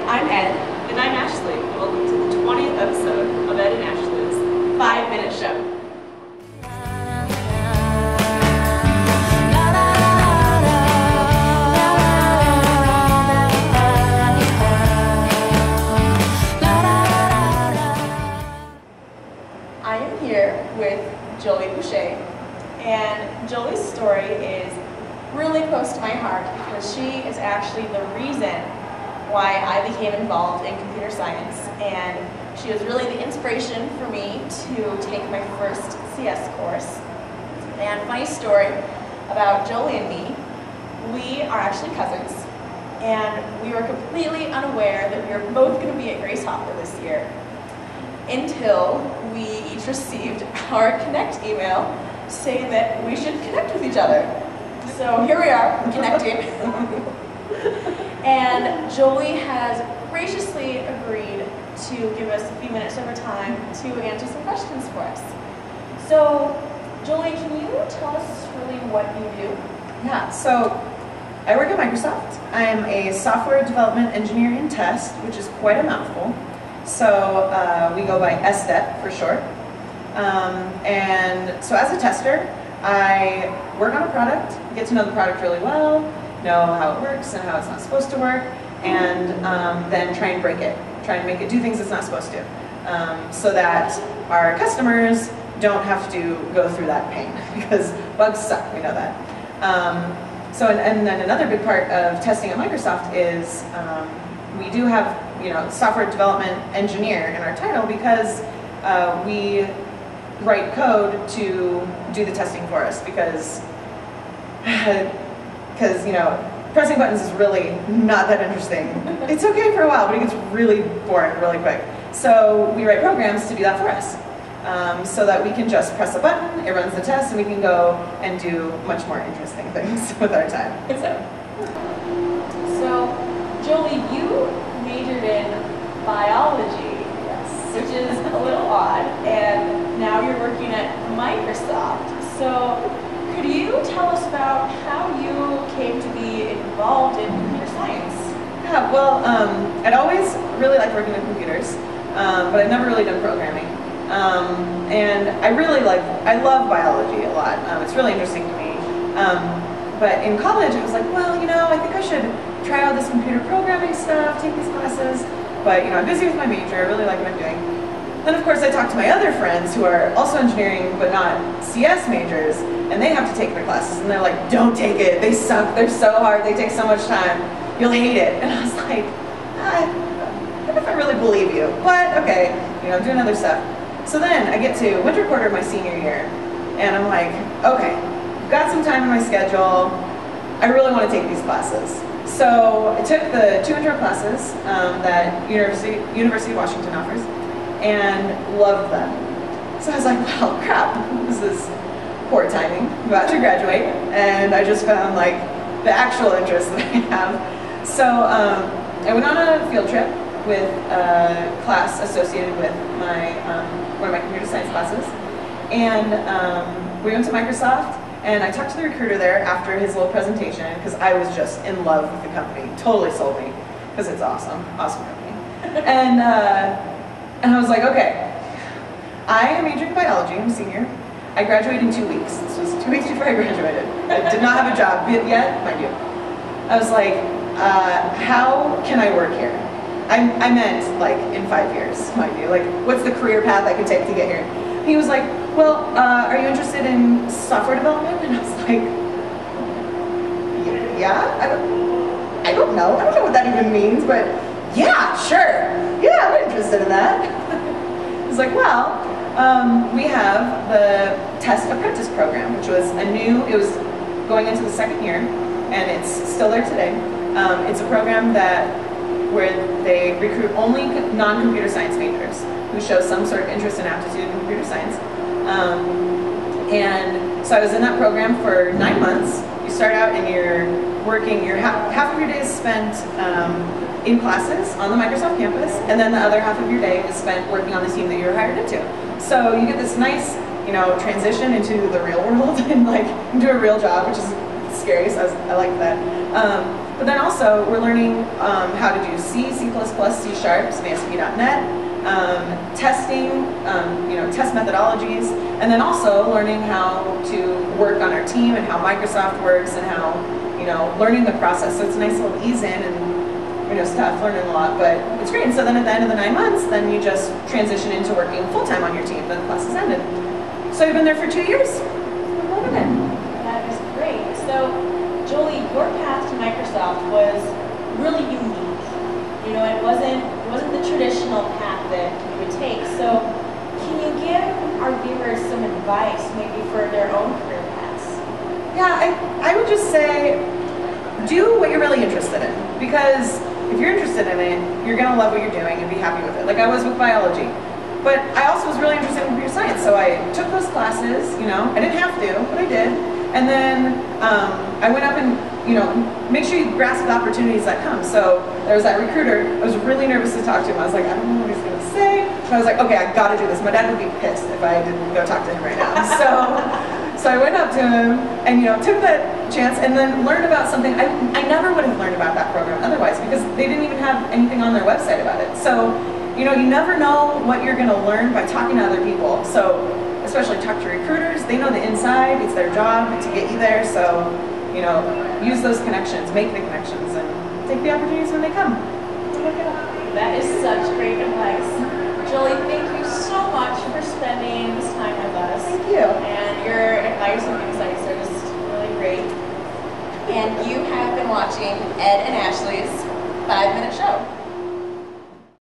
I'm Ed. And I'm Ashley. Welcome to the 20th episode of Ed and Ashley's 5-Minute Show. I am here with Jolie Boushey, and Jolie's story is really close to my heart because she is actually the reason why I became involved in computer science, and she was really the inspiration for me to take my first CS course. And funny story about Jolie and me, we are actually cousins, and we were completely unaware that we were both going to be at Grace Hopper this year until we each received our Connect email saying that we should connect with each other. So here we are, connecting. And Jolie has graciously agreed to give us a few minutes of her time to answer some questions for us. So, Jolie, can you tell us really what you do? Yeah, so I work at Microsoft. I'm a software development engineer in test, which is quite a mouthful. So we go by SDET for short. And so as a tester, I work on a product, get to know the product really well, know how it works and how it's not supposed to work, and then try and break it, try and make it do things it's not supposed to, so that our customers don't have to go through that pain, because bugs suck, we know that. And then another big part of testing at Microsoft is we do have, software development engineer in our title because we write code to do the testing for us, because pressing buttons is really not that interesting. It's okay for a while, but it gets really boring really quick. So we write programs to do that for us, so that we can just press a button, it runs the test, and we can go and do much more interesting things with our time. So Jolie, you majored in biology, which is a little odd, and now you're working at Microsoft. So could you tell us about how you came to be involved in computer science? Yeah, well, I'd always really liked working with computers, but I'd never really done programming. And I love biology a lot. It's really interesting to me. But in college, I was like, well, I think I should try out this computer programming stuff, take these classes. But, I'm busy with my major, I really like what I'm doing. Then, of course, I talked to my other friends who are also engineering, but not CS majors, and they have to take their classes, and they're like, don't take it, they suck, they're so hard, they take so much time, you'll hate it. And I was like, I don't know if I really believe you, but okay, I'm doing other stuff. So then I get to winter quarter of my senior year, and I'm like, okay, I've got some time in my schedule, I really want to take these classes. So I took the 2 intro classes that University of Washington offers, and loved them. So I was like, well, crap, this is poor timing. I'm about to graduate, and I just found like the actual interest that I have. So I went on a field trip with a class associated with my one of my computer science classes, and we went to Microsoft, and I talked to the recruiter there after his little presentation because I was just in love with the company. Totally sold me because it's awesome company. And I was like, okay, I am majoring in biology, I'm a senior. I graduated in 2 weeks. This was 2 weeks before I graduated. I did not have a job yet, mind you. I was like, how can I work here? I meant like in 5 years, mind you. Like, what's the career path I could take to get here? He was like, well, are you interested in software development? And I was like, yeah, I don't know what that even means, but yeah, sure. Yeah, I'm interested in that. He's like, well, we have the Test Apprentice program, which was it was going into the 2nd year, and it's still there today. It's a program where they recruit only non-computer science majors who show some sort of interest and aptitude in computer science. And so I was in that program for 9 months. You start out and you're working, half of your day is spent in classes on the Microsoft campus, and then the other half of your day is spent working on the team that you were hired into. So you get this nice, transition into the real world and like do a real job, which is scary, so I like that. But then also we're learning how to do C, C++, C#, some ASP.NET, testing, test methodologies, and then also learning how to work on our team and how Microsoft works and how, learning the process. So it's a nice little ease in and stuff, learning a lot, but it's great. And so then at the end of the 9 months, then you just transition into working full-time on your team. Then the class is ended. So you've been there for 2 years. I'm loving it. That is great. So, Jolie, your path to Microsoft was really unique. It wasn't the traditional path that you would take. So, can you give our viewers some advice, maybe for their own career paths? Yeah, I would just say, do what you're really interested in, because if you're interested in it, you're going to love what you're doing and be happy with it. Like I was with biology. But I also was really interested in computer science, so I took those classes, I didn't have to, but I did. And then I went up and, make sure you grasp the opportunities that come. So there was that recruiter. I was really nervous to talk to him. I was like, I don't know what he's going to say. So I was like, okay, I got to do this. My dad would be pissed if I didn't go talk to him right now. So I went up to him and, took that chance and then learned about something I never would have learned about that program otherwise, because they didn't even have anything on their website about it. So, you never know what you're going to learn by talking to other people. So, especially talk to recruiters. They know the inside. It's their job to get you there. So, use those connections, make the connections, and take the opportunities when they come. That is such great advice. Jolie, thank you